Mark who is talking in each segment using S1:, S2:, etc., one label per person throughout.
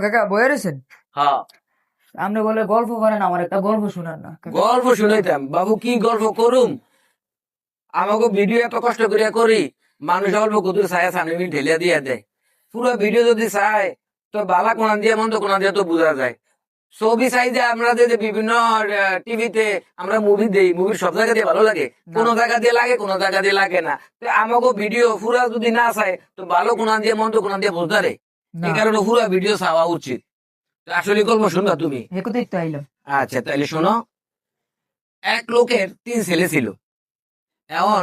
S1: কাকা বয়ে রয়েছেন?
S2: হ্যাঁ,
S1: আপনি বলে গল্প করেন, আমার একটা গল্প শুনান না কাকা।
S2: গল্প শুনাইতাম বাবু, কি গল্প করুম? আমাকে ভিডিও এত কষ্ট করিয়া করি, মানুষ অল্প কুতুর ছায়া সানিমি ঢেলিয়া দিয়া দেয়। পুরো ভিডিও যদি চায় তো বালা কোনা দিয়ে মন্দ কোনা দিয়ে তো বোঝা যায়। ছবি চাই যে আমরা যে বিভিন্ন টিভিতে আমরা মুভি দেই, মুভির সব জায়গা দিয়ে ভালো লাগে, কোনো জায়গা দিয়ে লাগে, কোনো জায়গা দিয়ে লাগে না। তো আমাকে ভিডিও পুরা যদি না চায় তো ভালো কোনা দিয়ে মন্দ কোনা দিয়ে বোঝা রে।
S1: না,
S2: এই কারণে পুরা ভিডিও চাওয়া উচিত। তো আসলে গল্প শুনবা তুমি?
S1: একতেই তো আইলাম।
S2: আচ্ছা, তাহলে শোনো। এক লোকের 3 ছেলে ছিল। এখন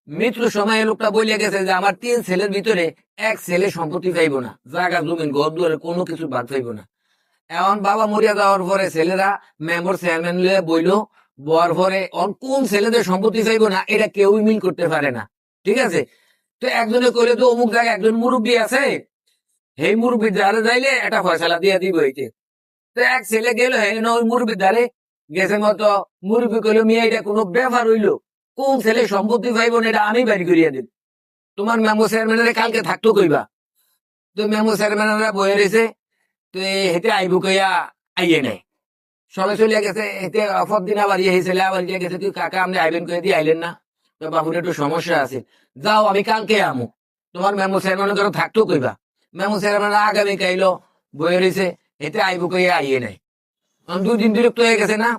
S2: মৃত্যুর সময় এই লোকটা বলে গেছে যে আমার 3 ছেলের ভিতরে এক ছেলে সম্পত্তি পাইব না, জায়গা জমিন ঘর দুয়ারে কোনো কিছু বাদ পাইব না। এখন বাবা মরিয়া যাওয়ার পরে ছেলেরা মেম্বার চেয়ারম্যান বইলো, বর পরে কোন ছেলেদের সম্পত্তি চাইব না এটা কেউই মিল করতে পারে না। ঠিক আছে? তো একজনে কইলে তো অমুক জায়গায় একজন মুরব্বী আছে, সেই মুরব্বীর দ্বারে যাইলে এটা ফয়সালা দিয়ে দিব হইতে। তো এক ছেলে গেল, হ্যাঁ ওই মুরব্বীর দ্বারে গেছে মতো। মুরব্বী কইলো, মিয়া এটা কোনো ব্যাপার হইলো? কোন ছেলে সম্পত্তি পাইব না এটা আমি বাড়ি করিয়া দিন, তোমার মেম্বার চেয়ারম্যানের কালকে থাকতো কইবা। তো মেম্বার চেয়ারম্যানরা বয়ে রয়েছে। তো হেঁটে আইব কইয়া আইয়ে নাই, সবাই চলিয়া গেছে। হেঁটে অফর দিন আবার ইয়ে ছেলে আবার ইয়ে গেছে, তুই কাকা আপনি আইবেন কয়ে দিয়ে আইলেন না। তো বাবুর একটু সমস্যা আছে, যাও আমি কালকে আমু, তোমার মেম্বার চেয়ারম্যানের কারো থাকতো কইবা। মেম্বার চেয়ারম্যান আগামী কাইলো বয়ে রয়েছে, হেঁটে আইব কইয়া আইয়ে নাই। 2 দিন বিরক্ত হয়ে গেছে না।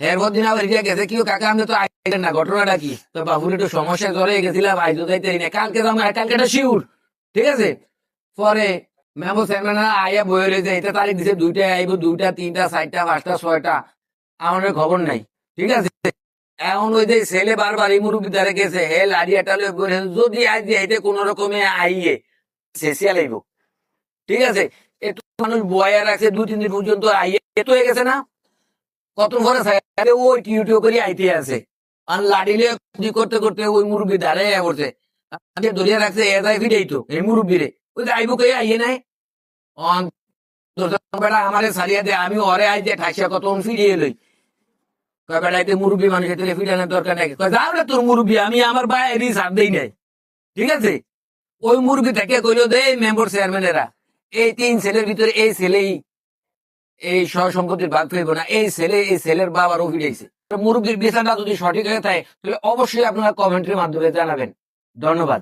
S2: এরপর দিন আবার ইয়ে গেছে, কেউ কাকা আপনি তো আইলেন না, ঘটনাটা কি? তো বাবুর একটু সমস্যায় জ্বরে গেছিলাম, আইজো যাইতে না, কালকে যাবো, কালকে এটা শিউর। ঠিক আছে? পরে মেম্বার চেয়ারম্যান আইয়া বয়ে রয়েছে, এটা তারিখ দিছে 2টায় আইব, 2টা 3টা 4টা 5টা 6টা, আমাদের খবর নাই। ঠিক আছে? এখন ওই যে ছেলে বারবার এই মুরব্বী দ্বারে গেছে, হে লাড়িয়াটা লয়ে বসে আছে, যদি আই দিয়ে এটা কোন রকমে আইয়ে শেষিয়া লাইব। ঠিক আছে? একটু মানুষ বয়া রাখছে 2-3 দিন পর্যন্ত, আইয়ে এত হয়ে গেছে না। কত ঘরে থাকে ওই টিউ করে আইতে আছে, আর লাড়িলে করতে করতে ওই মুরব্বী দ্বারে পড়ছে, ধরিয়া রাখছে এ যাই ফিরেই তো এই মুরব্বীরে, ওই যে আইব কে আইয়ে নাই। বেটা আমারে ছাড়িয়া দে, আমি ওরে আই যে ঠাসিয়া কত ফিরিয়ে লই। কয় বেটা এতে মুরব্বী মানুষ, এতে ফিরানোর দরকার নাই। কয় যাও না তোর মুরব্বী, আমি আমার বাইরে ছাড় দেই নাই। ঠিক আছে? ওই মুরব্বী থেকে কইল দে মেম্বার চেয়ারম্যানেরা, এই 3 ছেলের ভিতরে এই ছেলেই এই সহ সম্পত্তির ভাগ ফেলবো না, এই ছেলে এই ছেলের বাবারও ফিরেছে। মুরব্বীর বিচারটা যদি সঠিক হয়ে থাকে তাহলে অবশ্যই আপনারা কমেন্টের মাধ্যমে জানাবেন। ধন্যবাদ।